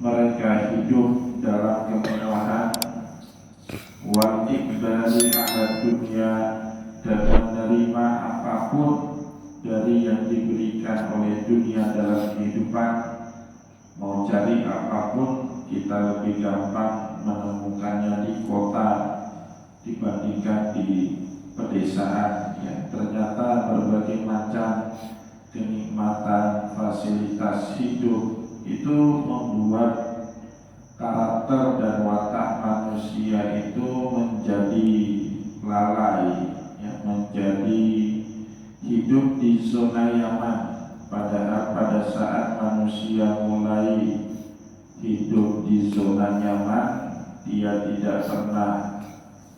mereka hidup dalam kemewahan wal iqbali ala dunia, dan menerima apapun dari yang diberikan oleh dunia dalam kehidupan. Mau cari apapun, kita lebih gampang menemukannya di kota dibandingkan di pedesaan. Ya, ternyata berbagai macam kenikmatan, fasilitas hidup itu membuat karakter dan watak manusia itu menjadi lalai, ya, menjadi hidup di zona nyaman. Padahal pada saat manusia mulai hidup di zona nyaman, dia tidak pernah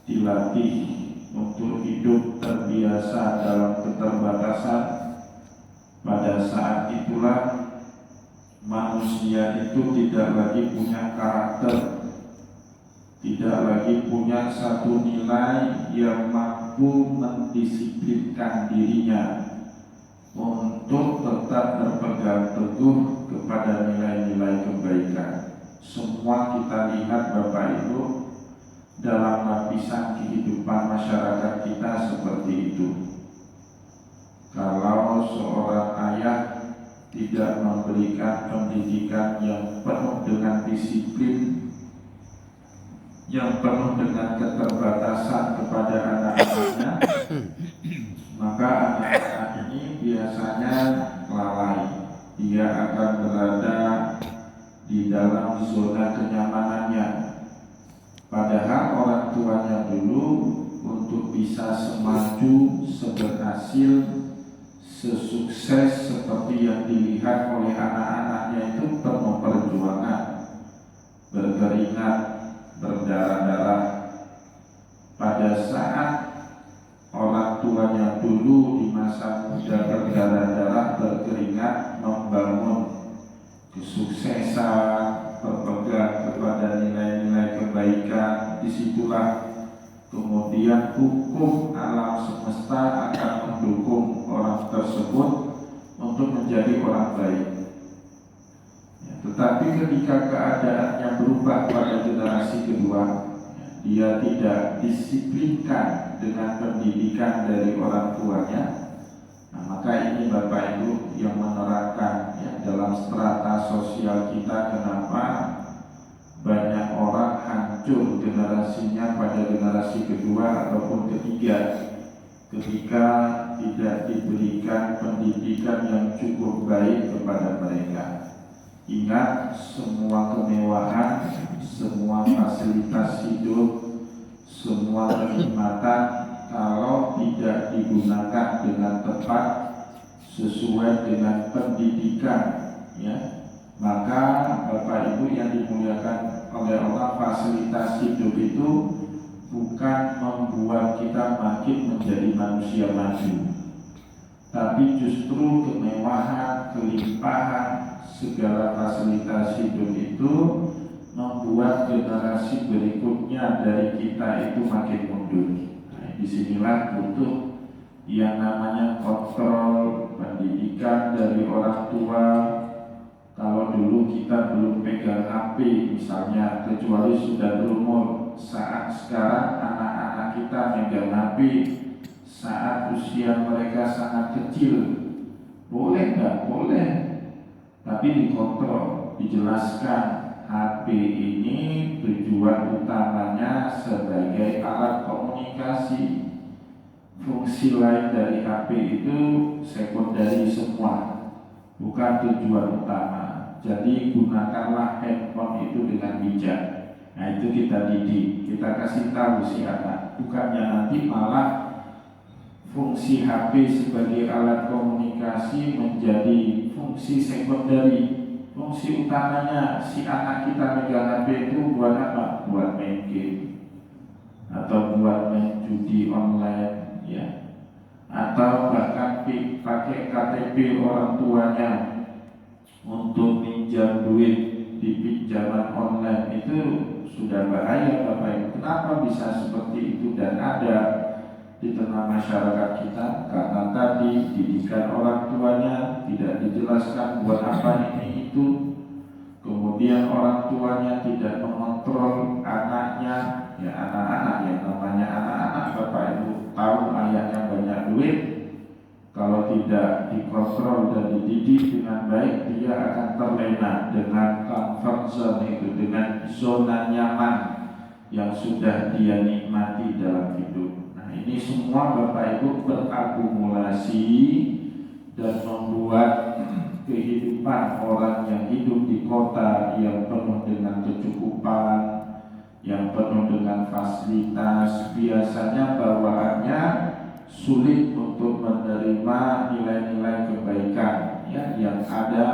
dilatih untuk hidup terbiasa dalam keterbatasan. Pada saat itulah manusia itu tidak lagi punya karakter, tidak lagi punya satu nilai yang mampu mendisiplinkan dirinya untuk tetap berpegang teguh kepada nilai-nilai kebaikan. Semua kita lihat Bapak Ibu dalam lapisan kehidupan masyarakat kita seperti itu. Kalau seorang ayah tidak memberikan pendidikan yang penuh dengan disiplin, yang penuh dengan keterbatasan kepada anak-anaknya, maka anak-anak ini biasanya lalai. Dia akan berada di dalam zona kenyamanannya. Padahal orang tuanya dulu untuk bisa semaju, seberhasil, sesukses seperti yang dilihat oleh anak-anaknya itu penuh perjuangan, berkeringat, berdarah-darah. Pada saat orang tuanya dulu di masa muda berdarah-darah, berkeringat, membangun kesuksesan, berpegang kepada nilai-nilai kebaikan, disitulah kemudian hukum alam semesta akan mendukung orang tersebut untuk menjadi orang baik. Ya, tetapi ketika keadaannya berubah pada generasi kedua, dia tidak disiplinkan dengan pendidikan dari orang tuanya. Nah, maka ini Bapak Ibu yang menerangkan ya, dalam strata sosial kita kenapa banyak orang hancur generasinya pada generasi kedua ataupun ketiga ketika tidak diberikan pendidikan yang cukup baik kepada mereka. Ingat, semua kemewahan, semua fasilitas hidup, semua kenikmatan kalau tidak digunakan dengan tepat sesuai dengan pendidikan, ya, maka Bapak Ibu yang dimuliakan oleh Allah, fasilitas hidup itu bukan membuat kita makin menjadi manusia maju, tapi justru kemewahan, kelimpahan, segala fasilitas hidup itu membuat generasi berikutnya dari kita itu makin mundur. Nah, disinilah butuh yang namanya kontrol pendidikan dari orang tua. Kalau dulu kita belum pegang HP misalnya, kecuali sudah berumur, saat sekarang anak-anak kita megang HP saat usia mereka sangat kecil, boleh nggak? Boleh, tapi dikontrol, dijelaskan HP ini tujuan utamanya sebagai alat komunikasi. Fungsi lain dari HP itu sekunderi semua, bukan tujuan utama. Jadi gunakanlah handphone itu dengan bijak. Nah, itu kita didik, kita kasih tahu si anak. Bukannya nanti malah fungsi HP sebagai alat komunikasi menjadi fungsi sekunderi. Fungsi utamanya si anak kita megang HP itu buat apa? Buat main game atau buat main judi online, ya, atau bahkan pakai KTP orang tuanya untuk pinjam duit di pinjaman online. Itu sudah bahaya Bapak Ibu. Kenapa bisa seperti itu dan ada di tengah masyarakat kita? Karena tadi didikan orang tuanya tidak dijelaskan buat apa ini itu. kemudian orang tuanya tidak mengontrol anaknya, ya anak-anak yang namanya anak-anak, bapak ibu tahu ayahnya banyak duit, kalau tidak dikontrol dan dididik dengan baik, dia akan terlena dengan comfort zone itu, dengan zona nyaman yang sudah dia nikmati dalam hidup. Nah, ini semua bapak ibu berakumulasi dan membuat kehidupan orang yang hidup di kota yang penuh dengan kecukupan, yang penuh dengan fasilitas, biasanya bawaannya sulit untuk menerima nilai-nilai kebaikan ya, yang ada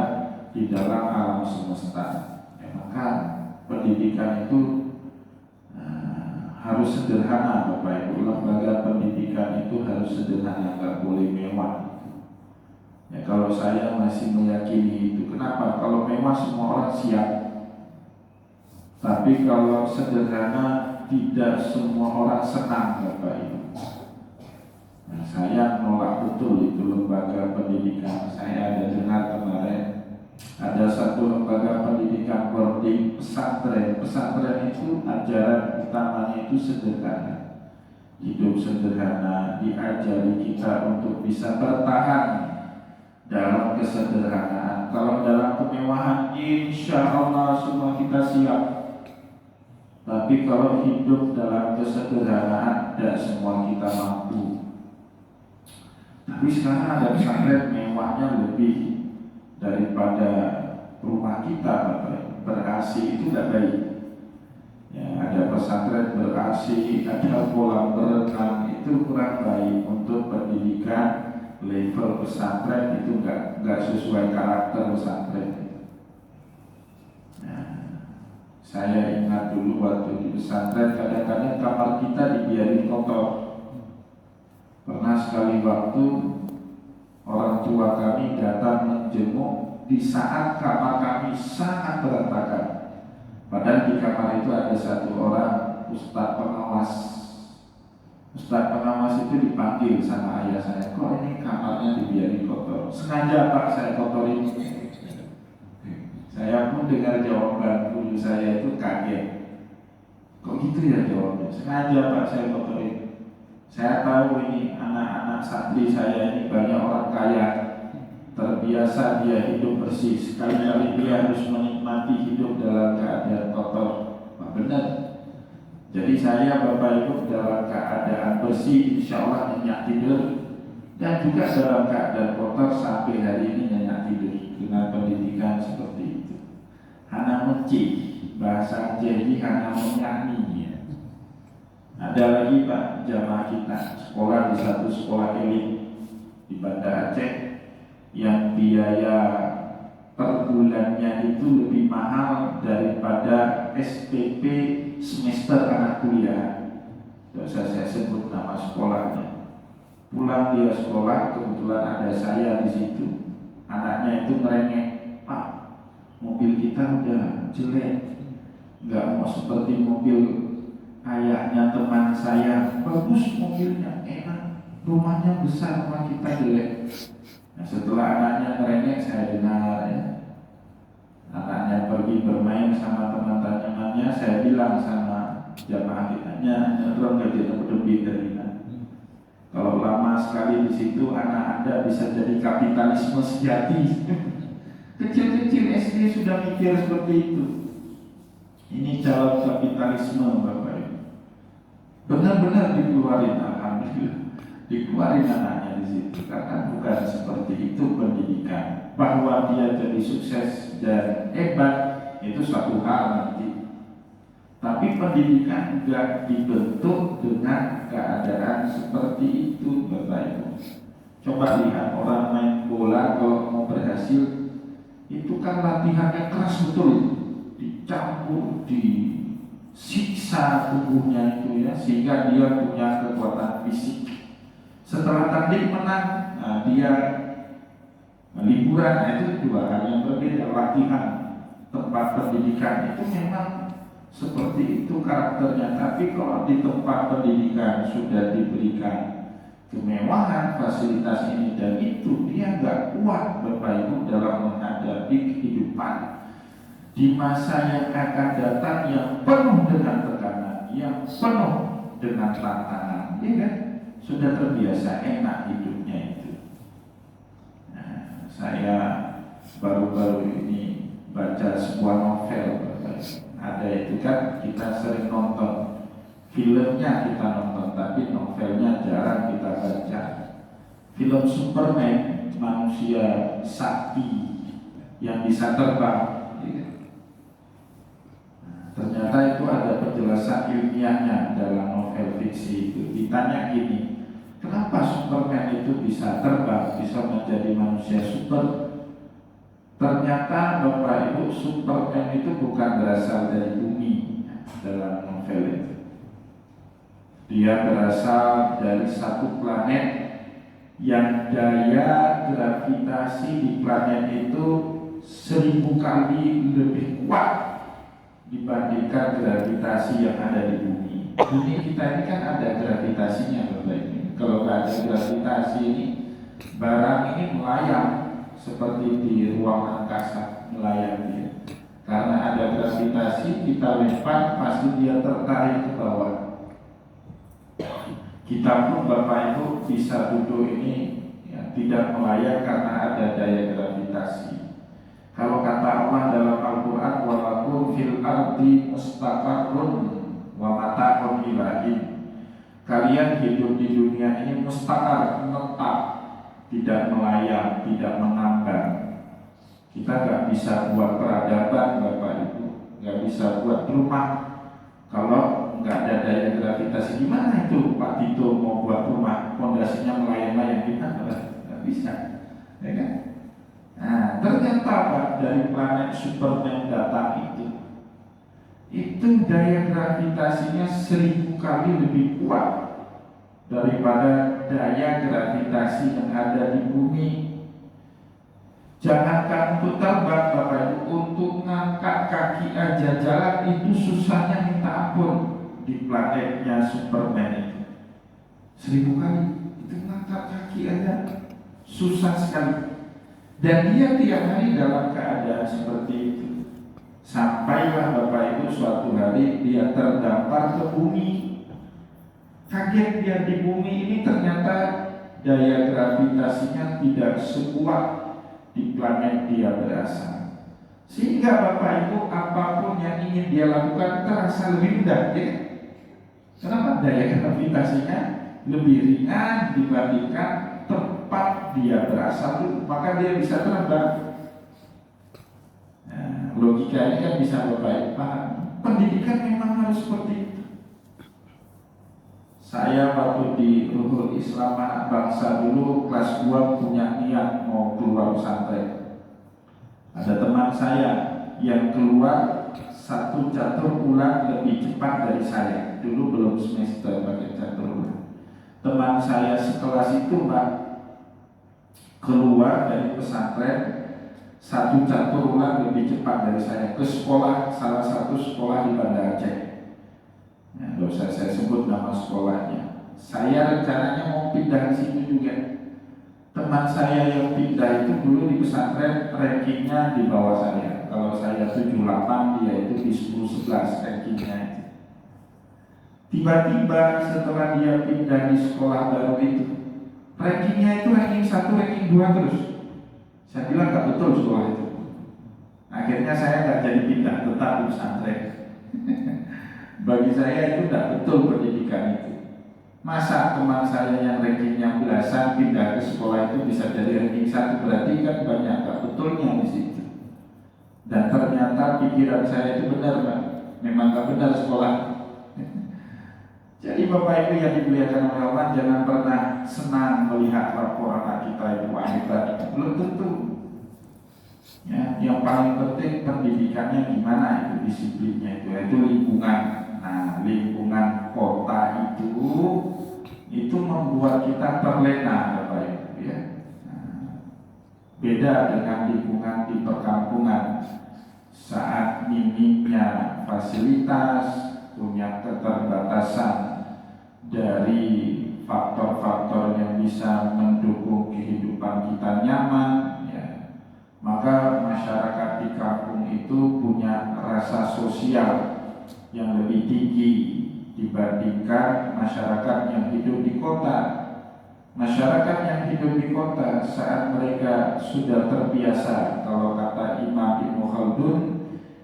di dalam alam semesta. Ya, maka pendidikan itu harus sederhana, Bapak Ibu. Lembaga pendidikan itu harus sederhana, nggak boleh mewah. Ya, kalau saya masih meyakini itu. Kenapa? Kalau mewah semua orang siap, tapi kalau sederhana tidak semua orang senang, Bapak Ibu. Nah, saya menolak betul itu lembaga pendidikan. Saya ada dengar kemarin ada satu lembaga pendidikan boarding pesantren. Pesantren itu ajaran utamanya itu sederhana, hidup sederhana, diajari kita untuk bisa bertahan dalam kesederhanaan. Kalau dalam kemewahan, insya Allah semua kita siap. Tapi kalau hidup dalam kesederhanaan, tidak semua kita mampu. Tapi sekarang ada pesantren mewahnya lebih daripada rumah kita, Bapak. Ber-AC itu tidak baik. Ya, ada pesantren ber-AC, ada kolam berenang, itu kurang baik untuk pendidikan level pesantren, itu nggak sesuai karakter pesantren. Nah, saya ingat dulu waktu di pesantren kadang-kadang kamar kita dibiarin kotor. Pernah sekali waktu orang tua kami datang menjenguk di saat kamar kami sangat berantakan. Padahal di kamar itu ada satu orang ustadz pengawas. Ustadz pengawas itu dipanggil sama ayah saya, kok ini kamarnya dibiarin kotor? Sengaja Pak saya kotorin. Saya pun dengar jawaban guru saya itu kaget. Kok gitu ya jawabnya? Sengaja Pak saya kotorin. Saya tahu ini anak-anak santri saya ini banyak orang kaya, terbiasa dia hidup bersih. Sekali-kali dia harus menikmati hidup dalam keadaan kotor. Pak, benar. Jadi saya Bapak Ibu dalam keadaan bersih, insya Allah nyenyak tidur, dan juga dalam keadaan kotor sampai hari ini nyenyak tidur dengan pendidikan seperti itu. Hana mencih, bahasa jadi hana menyanyi. Ada lagi Pak jamaah kita sekolah di satu sekolah elit di Banda Aceh yang biaya per bulannya itu lebih mahal daripada SPP semester anak kuliah. Tidak usah saya sebut nama sekolahnya. Pulang dia sekolah, kebetulan ada saya di situ. Anaknya itu merengek, Pak, mobil kita udah jelek, nggak mau seperti mobil ayahnya teman saya. Bagus mobilnya, enak, rumahnya besar, rumah kita jelek. Nah, setelah anaknya merengek, saya dengar ya, anaknya pergi bermain sama teman-temannya. Saya bilang sama jamaah kitanya, nyerong gak jadi lebih dari kita. Kalau lama sekali di situ, anak Anda bisa jadi kapitalisme sejati. Kecil-kecil SD sudah mikir seperti itu. Ini calon kapitalisme, Bapak Ibu. Benar-benar dikeluarin, alhamdulillah, dikeluarin anaknya di situ. Karena bukan seperti itu pendidikan. Bahwa dia jadi sukses dan hebat itu suatu hal nanti. Tapi pendidikan juga dibentuk dengan keadaan seperti itu, Bapak Ibu. Coba lihat orang main bola kalau mau berhasil, itu kan latihannya keras betul, dicampur, disiksa tubuhnya itu ya, sehingga dia punya kekuatan fisik. Setelah tanding menang, nah dia liburan. Nah, itu dua hal yang berbeda. Latihan, tempat pendidikan itu memang seperti itu karakternya. Tapi kalau di tempat pendidikan sudah diberikan kemewahan, fasilitas ini dan itu, dia nggak kuat Bapak Ibu dalam menghadapi kehidupan. di masa yang akan datang yang penuh dengan tekanan, yang penuh dengan tantangan, ya kan? Sudah terbiasa enak hidupnya itu. Nah, saya baru-baru ini baca sebuah novel, ada itu kan, kita sering nonton filmnya, kita nonton, tapi novelnya jarang kita baca. Film Superman, manusia sakti yang bisa terbang, ternyata itu ada penjelasan ilmiahnya dalam novel fiksi itu. Ditanya gini, kenapa Superman itu bisa terbang, bisa menjadi manusia super? Ternyata Bapak Ibu, Superman itu bukan berasal dari bumi dalam novel itu. Dia berasal dari satu planet yang daya gravitasi di planet itu 1000 kali lebih kuat dibandingkan gravitasi yang ada di bumi. Bumi kita ini kan ada gravitasinya, Bapak Ibu. Kalau nggak ada gravitasi ini, barang ini melayang seperti di ruang angkasa, melayang dia. Karena ada gravitasi, kita lempar pasti dia tertarik ke bawah. Kita pun Bapak Ibu bisa duduk ini ya, tidak melayang karena ada daya gravitasi. Kalau kata Allah dalam Al-Quran, walakum fil ardi mustaqarrun wa mata'un ilahin. Kalian hidup di dunia ini mustaqar, menetap, tidak melayang, tidak mengambang. Kita nggak bisa buat peradaban, Bapak Ibu, nggak bisa buat rumah. Kalau nggak ada daya gravitasi, gimana itu Pak Tito mau buat rumah, fondasinya melayang-layang, gimana? Nggak bisa, ya kan? Nah, ternyata Pak, dari planet Superman datang itu daya gravitasinya 1000 kali lebih kuat daripada daya gravitasi yang ada di bumi. Jangankan untuk terbang, Bapak Ibu, untuk ngangkat kaki aja jalan itu susahnya minta ampun di planetnya Superman itu. 1000 kali itu ngangkat kaki aja susah sekali. Dan dia tiap hari dalam keadaan seperti itu. Sampailah Bapak Ibu suatu hari dia terdampar ke bumi. Kaget dia, di bumi ini ternyata daya gravitasinya tidak sekuat di planet dia berasal. Sehingga Bapak Ibu apapun yang ingin dia lakukan terasa lebih mudah, ya? Kenapa? Daya gravitasinya lebih ringan dibandingkan tempat dia berasal, maka dia bisa terbang. Nah, logika ini kan bisa Bapak paham. Pendidikan memang harus seperti itu. Saya waktu di Ruhul Islam Anak Bangsa dulu kelas 2 punya niat mau keluar pesantren. Ada teman saya yang keluar satu catur ulang lebih cepat dari saya. Dulu belum semester pakai catur ulang. Teman saya sekelas itu, Pak, keluar dari pesantren satu catur ulang lebih cepat dari saya ke sekolah, salah satu sekolah di Banda Aceh. Nah, gak usah saya sebut nama sekolahnya. Saya rencananya mau pindah ke situ juga. Teman saya yang pindah itu dulu di pesantren rankingnya di bawah saya. Kalau saya 78, dia itu di 10-11 rankingnya. Tiba-tiba setelah dia pindah di sekolah baru itu, rankingnya itu ranking 1, ranking 2 terus. Saya bilang gak betul sekolah itu. Akhirnya saya gak jadi pindah, tetap di pesantren. Bagi saya itu gak betul pendidikan itu. Masa teman saya yang rankingnya belasan pindah ke sekolah itu bisa jadi ranking 1, berarti kan banyak gak betulnya di situ. Dan ternyata pikiran saya itu benar, Pak. Memang gak benar sekolah. Jadi Bapak Ibu yang dimuliakan oleh Allah, jangan pernah senang melihat rapor anak kita itu hebat. Belum tentu. Ya, yang paling penting pendidikannya gimana, itu disiplinnya itu lingkungan. Nah, lingkungan kota itu membuat kita terlena, Bapak Ibu, ya. Nah, beda dengan lingkungan di perkampungan. Saat minimnya fasilitas, punya keterbatasan dari faktor-faktor yang bisa mendukung kehidupan kita nyaman, ya, maka masyarakat di kampung itu punya rasa sosial yang lebih tinggi dibandingkan masyarakat yang hidup di kota. Masyarakat yang hidup di kota saat mereka sudah terbiasa, kalau kata Imam Ibnu Khaldun,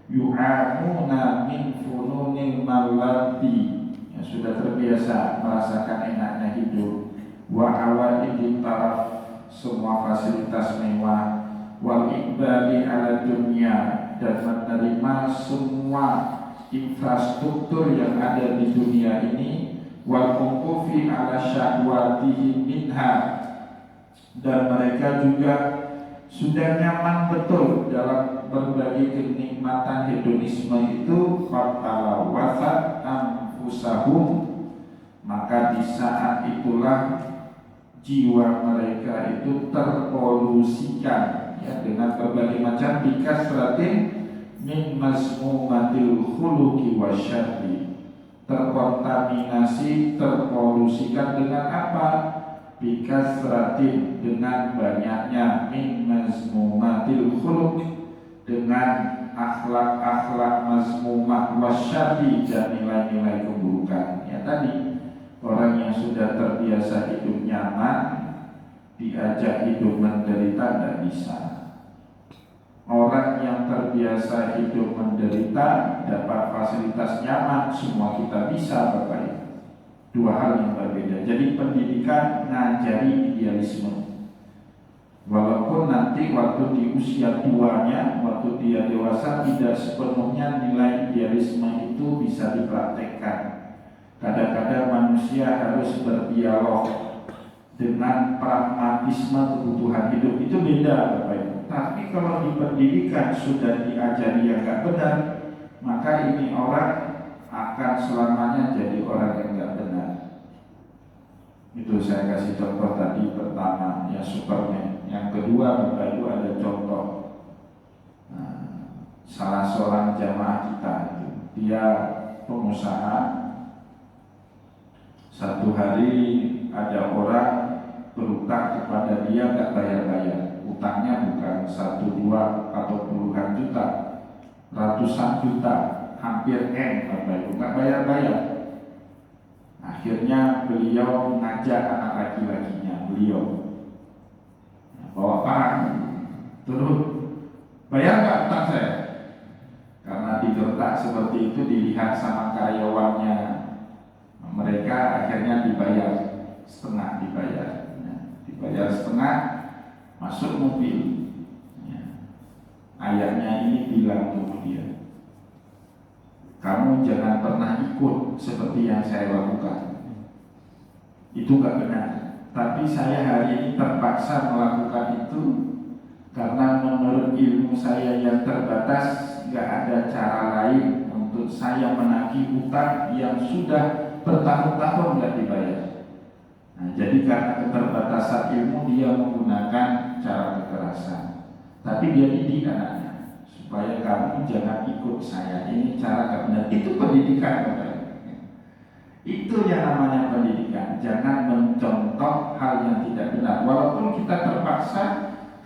yu'amuna min fununil malati, yang sudah terbiasa merasakan enaknya hidup, wa awaidin taraf, semua fasilitas mewah, wal iqbali ala dunia, dan menerima semua infrastruktur yang ada di dunia ini, wal wuqufi ala syahwatihim minha, dan mereka juga sudah nyaman betul dalam berbagai kenikmatan hedonisme itu, fatalawasat anfusahum, maka di saat itulah jiwa mereka itu terpolusikan ya dengan berbagai macam bikasratin min mazmumatil khuluqi wasyarri, terkontaminasi, terpolusikan dengan apa? Bikasratin, dengan banyaknya, min mazmumatil khuluq, dengan akhlak-akhlak mazmumah, wasyarri, dan nilai-nilai keburukan. Ya tadi, orang yang sudah terbiasa hidup nyaman diajak hidup menderita tidak bisa. Orang yang terbiasa hidup menderita dapat fasilitas nyaman, semua kita bisa, Bapak Ibu. Dua hal yang berbeda. Jadi pendidikan ngajari idealisme. Walaupun nanti waktu di usia tuanya, waktu dia dewasa, tidak sepenuhnya nilai idealisme itu bisa dipraktekkan. Kadang-kadang manusia harus berdialog dengan pragmatisme kebutuhan hidup, itu beda, Bapak Ibu. Tapi kalau di pendidikan sudah diajari yang gak benar, maka ini orang akan selamanya jadi orang yang gak benar. Itu saya kasih contoh tadi, pertama ya Superman. Yang kedua, Bapak Ibu, ada contoh salah seorang jamaah kita, dia pengusaha. Satu hari ada orang berutang kepada dia gak bayar-bayar. Utangnya bukan 1, 2 atau puluhan juta, ratusan juta, hampir Bapak Ibu, gak bayar-bayar. Akhirnya beliau mengajak anak laki-lakinya, beliau bawa parang, turun, bayar gak utang saya? Karena digertak seperti itu, dilihat sama karyawannya, mereka akhirnya dibayar setengah, dibayar setengah, masuk mobil. Ayahnya ini bilang kemudian, kamu jangan pernah ikut seperti yang saya lakukan, itu gak benar. Tapi saya hari ini terpaksa melakukan itu karena menurut ilmu saya yang terbatas, gak ada cara lain untuk saya menagih hutang yang sudah bertahun-tahun gak dibayar. Nah, jadi karena keterbatasan ilmu, dia menggunakan cara kekerasan. Tapi dia didik anaknya supaya kamu jangan ikut saya, ini cara gak benar. Itu pendidikan, Bapak. Itu yang namanya pendidikan. Jangan mencontoh hal yang tidak benar. Walaupun kita terpaksa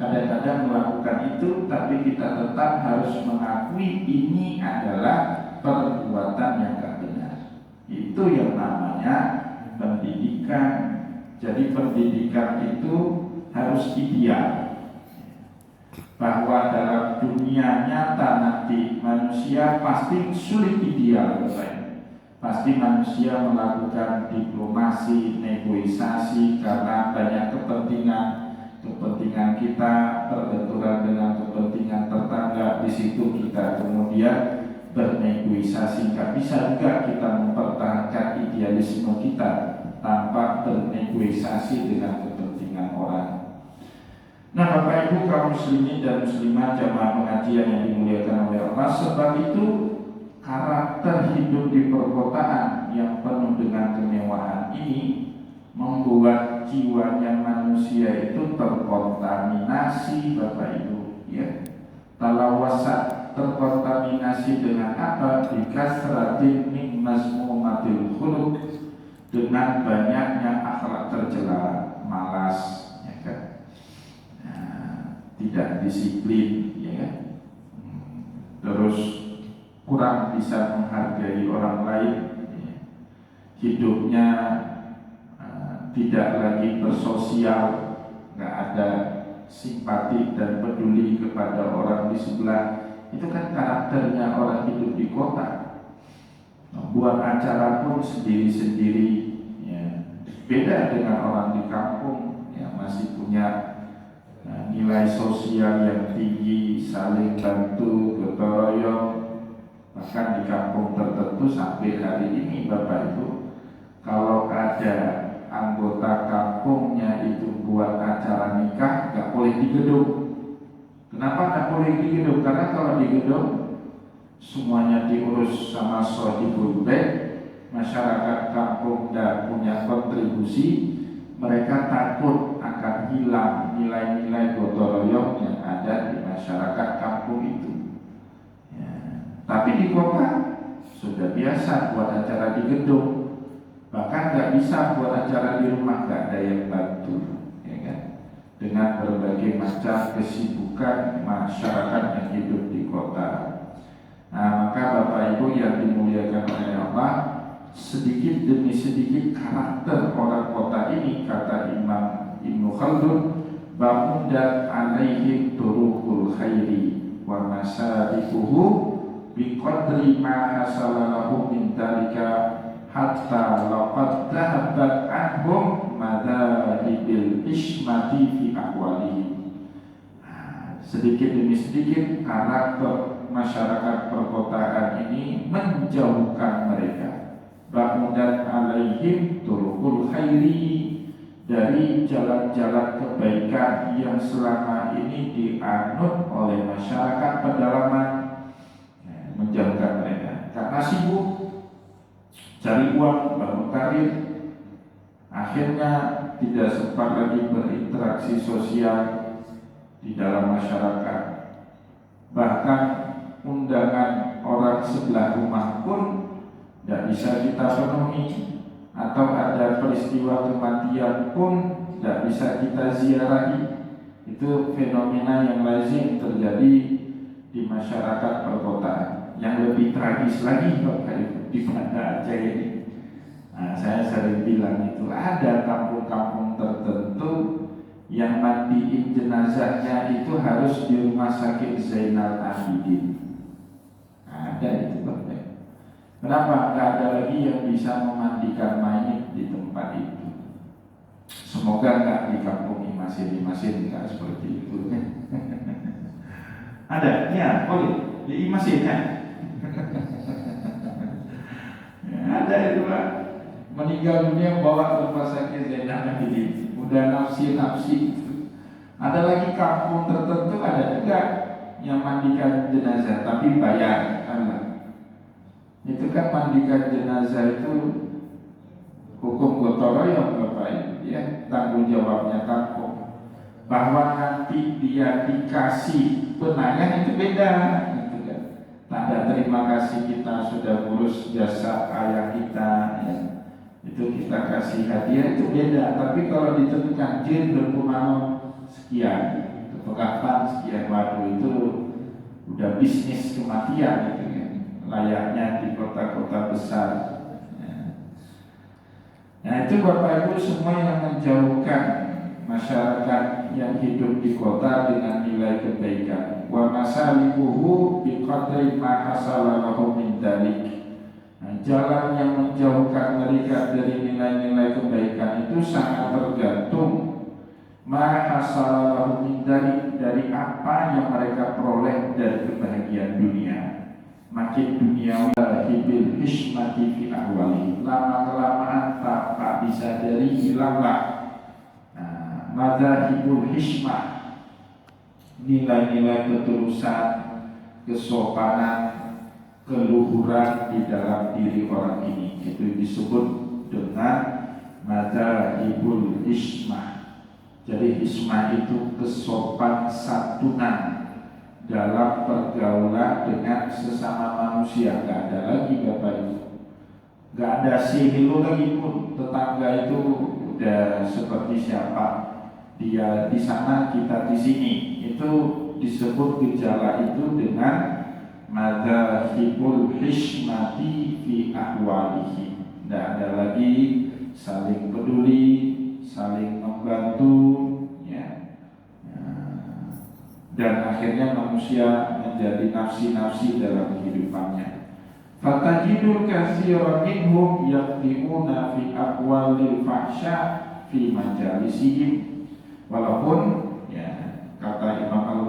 kadang-kadang melakukan itu, tapi kita tetap harus mengakui ini adalah perbuatan yang gak benar. Itu yang namanya pendidikan. Jadi pendidikan itu harus ideal, bahwa dalam dunia nyata nanti manusia pasti sulit ideal, pasti manusia melakukan diplomasi, negosiasi karena banyak kepentingan kita berbenturan dengan kepentingan tetangga. Di situ kita kemudian bernegosiasi. Gak bisa juga kita mempertahankan idealisme kita tanpa bernegosiasi dengan kepentingan orang. Nah, Bapak Ibu kaum muslimin dan muslimat jamaah pengajian yang dimuliakan oleh Allah, sebab itu karakter hidup di perkotaan yang penuh dengan kemewahan ini membuat jiwanya manusia itu terkontaminasi, Bapak Ibu, ya. Talawasat, terkontaminasi dengan apa? Bikasratin min mazmumatil khuluq, dengan banyaknya akhlak tercela, malas, ya kan? tidak disiplin, ya kan? Terus kurang bisa menghargai orang lain, ya. Hidupnya tidak lagi bersosial, nggak ada simpati dan peduli kepada orang di sebelah. Itu kan karakternya orang hidup di kota. Buat acara pun sendiri-sendiri, ya. Beda dengan orang di kampung yang masih punya nilai sosial yang tinggi, saling bantu, gotong royong. Bahkan di kampung tertentu sampai hari ini Bapak Ibu, kalau ada anggota kampungnya itu buat acara nikah, nggak boleh di gedung. Kenapa nggak boleh di gedung? Karena kalau di gedung semuanya diurus sama sohibul bait, masyarakat kampung dan punya kontribusi, mereka takut akan hilang nilai-nilai gotong royong yang ada di masyarakat kampung itu. Ya. Tapi di kota sudah biasa buat acara di gedung, bahkan nggak bisa buat acara di rumah, nggak ada yang bantu, ya kan? Dengan berbagai macam kesibukan masyarakat yang hidup di kota. Nah, maka Bapak Ibu yang dimuliakan oleh Allah, sedikit demi sedikit karakter orang kota ini, kata Imam Ibnu Khaldun, bamudat alaihim turuqul khairi wa masadiquhu biqadri ma hasalallahu min dalika hatta laqad dhahabat anhum madhahibil ismati fi ahwalihim. Sedikit demi sedikit karakter masyarakat perkotaan ini menjauhkan mereka. Bamudat alaihim turuqul khairi, dari jalan-jalan kebaikan yang selama ini dianut oleh masyarakat pedalaman, menjauhkan mereka karena sibuk cari uang, bangun karir, akhirnya tidak sempat lagi berinteraksi sosial di dalam masyarakat. Bahkan undangan orang sebelah rumah pun tidak bisa kita penuhi, atau ada peristiwa kematian pun tidak bisa kita ziarahi. Itu fenomena yang lazim terjadi di masyarakat perkotaan. Yang lebih tragis lagi Bapak Ibu, di Banda Aceh ini. Nah, saya sering bilang itu ada kampung-kampung tertentu yang mandiin jenazahnya itu harus di rumah sakit Zainal Abidin. Ada itu Bapak. Kenapa? Nggak ada lagi yang bisa memandikan mayit di tempat itu. Semoga nggak di kampung Imasin nggak seperti itu. Ada? Ya, boleh di Imasin ya. Ada itu Pak, meninggal dunia bawa ke rumah sakit Zainal Abidin, udah nafsi. Ada lagi kampung tertentu ada juga yang mandikan jenazah tapi bayar. Itu kan mandikan jenazah itu hukum gotong royong Bapak Ibu, ya, tanggung jawabnya kampung. Bahwa nanti dia dikasih penayang itu beda, gitu kan. Tanda terima kasih kita sudah ngurus jasa ayah kita, ya. Itu kita kasih hadiah itu beda. Tapi kalau ditentukan jin berpumano sekian, kapan sekian, waduh itu udah bisnis kematian gitu ya. Layaknya di kota-kota besar. Nah itu Bapak Ibu semua yang menjauhkan masyarakat yang hidup di kota dengan nilai kebaikan. Wa masalihuhu biqadri ma hasala lahu min dalik. Nah, jalan yang menjauhkan mereka dari nilai-nilai kebaikan itu sangat tergantung ma hasala lahu min dalik, dari apa yang mereka peroleh dari kebahagiaan dunia. Makin dunia hibil hishmati fi ahwali, lama-kelamaan tak bisa dari hilanglah madzahibul hishmah, nilai-nilai ketulusan, kesopanan, keluhuran di dalam diri orang ini. Itu disebut dengan madzahibul hishmah. Jadi hishmah itu kesopan santunan dalam pergaulan dengan sesama manusia. Gak ada lagi Bapak Ibu, gak ada sihilo lagi pun. Tetangga itu udah seperti siapa, dia di sana kita di sini, Itu disebut gejala itu dengan madzahibul hishmati fi ahwalihi. Tidak ada lagi saling peduli, saling membantu, ya. Dan akhirnya manusia menjadi nafsi-nafsi dalam kehidupannya. Fatajidul katsiran minhum yaqdiuna fi aqwalil fahsya fi majalisihim. Walaupun ya kata Imam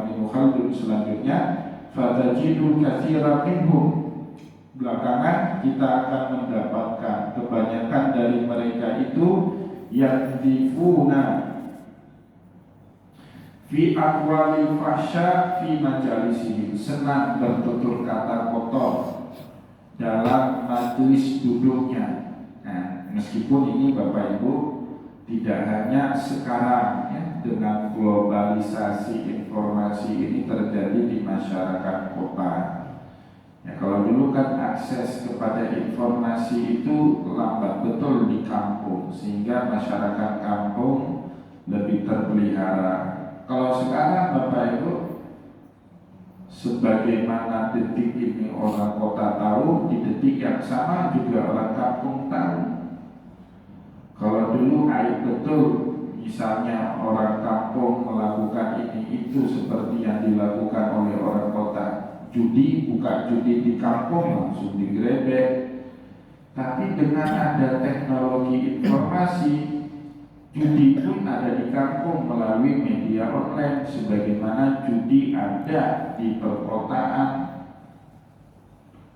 Ibnu Khaldun selanjutnya, fatajidul katsiran minhum, belakangan kita akan mendapatkan kebanyakan dari mereka itu yaqdifuna fi aqwalil fahsya fi majalisihim, senang bertutur kata kotor dalam majelis duduknya. Nah, meskipun ini Bapak Ibu tidak hanya sekarang ya, dengan globalisasi informasi ini terjadi di masyarakat kota. Ya, kalau dulu kan akses kepada informasi itu lambat betul di kampung, sehingga masyarakat kampung lebih terpelihara. Kalau sekarang Bapak Ibu, sebagaimana detik ini orang kota tahu, di detik yang sama juga orang kampung tahu. Kalau dulu aib betul, misalnya orang kampung melakukan ini itu seperti yang dilakukan oleh orang kota, judi, buka judi di kampung langsung digerebek. Tapi dengan ada teknologi informasi, judi pun ada di kampung melalui media online, sebagaimana judi ada di perkotaan.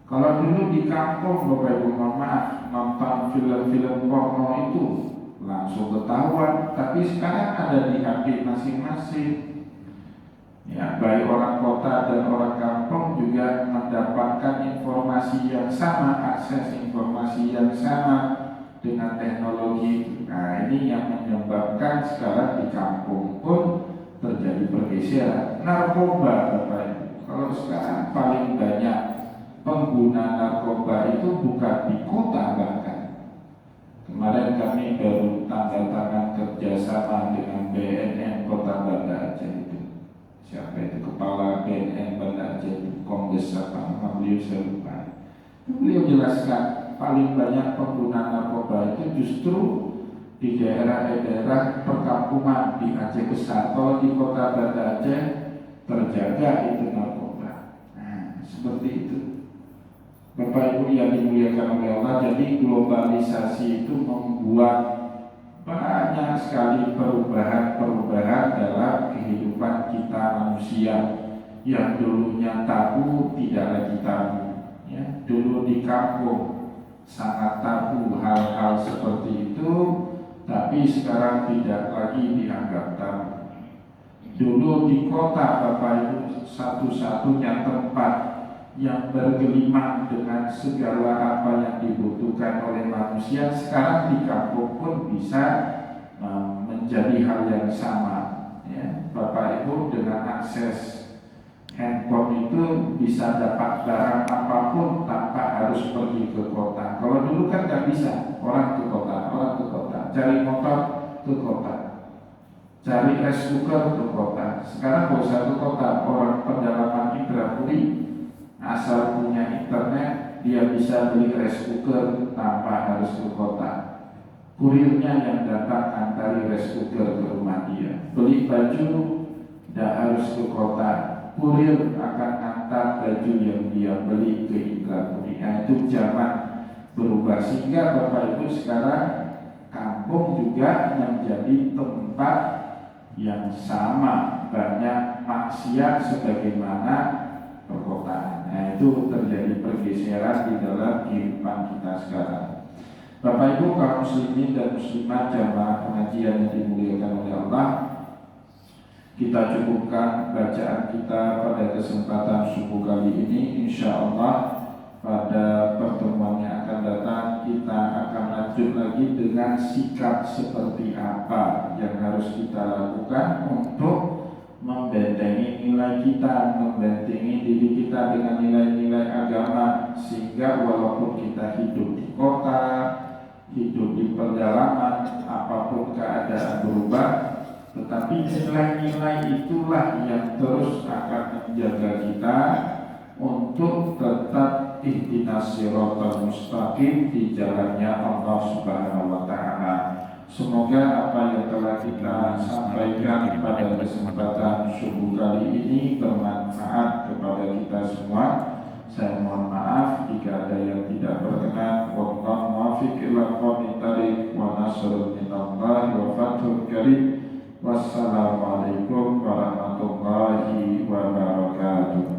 Kalau dulu di kampung Bapak Ibu mohon maaf, nonton film-film porno itu langsung ketahuan, tapi sekarang ada di HP masing-masing. Ya, baik orang kota dan orang kampung juga mendapatkan informasi yang sama, akses informasi yang sama dengan teknologi. Nah, ini yang menyebabkan sekarang di kampung pun terjadi pergeseran. Narkoba Bapak Ibu, kalau sekarang paling banyak pengguna narkoba itu bukan di kota bahkan. Kemarin kami baru tanda tangan kerjasama dengan BNN Kota Banda Aceh itu. Siapa itu kepala BNN Banda Aceh itu, Kombes apa nama beliau saya lupa. Beliau jelaskan paling banyak pengguna narkoba itu justru di daerah-daerah perkampungan di Aceh Besar. Kalau di Kota Banda Aceh terjaga itu narkoba. Nah, seperti itu. Bapak Ibu yang dimuliakan oleh Allah, jadi globalisasi itu membuat banyak sekali perubahan-perubahan dalam kehidupan kita manusia. Yang dulunya tabu tidak lagi tabu. Ya, dulu di kampung sangat tabu hal-hal seperti itu, tapi sekarang tidak lagi dianggap tabu. Dulu di kota Bapak Ibu satu-satunya tempat yang bergelimang dengan segala apa yang dibutuhkan oleh manusia, sekarang di kampung pun bisa menjadi hal yang sama. Ya, Bapak Ibu dengan akses handphone itu bisa dapat barang apapun tanpa harus pergi ke kota. Kalau dulu kan nggak bisa, orang ke kota, cari motor ke kota, cari rice cooker ke kota. Sekarang nggak usah ke kota, orang pedalaman Indrapuri asal punya internet dia bisa beli rice cooker tanpa harus ke kota. Kurirnya yang datang antar rice cooker ke rumah dia. Beli baju tidak harus ke kota, kurir akan antar baju yang dia beli ke Indrapuri. Nah, itu zaman berubah, sehingga Bapak Ibu sekarang kampung juga menjadi tempat yang sama, banyak maksiat sebagaimana perkotaan. Nah, itu terjadi pergeseran di dalam kehidupan kita sekarang. Bapak Ibu kaum muslimin dan muslimat jamaah pengajian yang dimuliakan oleh Allah, kita cukupkan bacaan kita pada kesempatan subuh kali ini. Insya Allah pada pertemuan yang akan datang kita akan lanjut lagi dengan sikap seperti apa yang harus kita lakukan untuk membentengi nilai kita, membentengi diri kita dengan nilai-nilai agama, sehingga walaupun kita hidup di kota, hidup di pedalaman, apapun keadaan berubah, Tetapi nilai-nilai itulah yang terus akan menjaga kita untuk tetap ihdinas siratal mustaqim di jalannya Allah Subhanahu wa taala. Semoga apa yang telah kita sampaikan pada kesempatan subuh kali ini bermanfaat kepada kita semua. Saya mohon maaf jika ada yang tidak berkenan. Wallahu muwaffiq ila aqwamit thariq wa nasrun minallahi wa fathun qarib. Wassalamualaikum warahmatullahi wabarakatuh.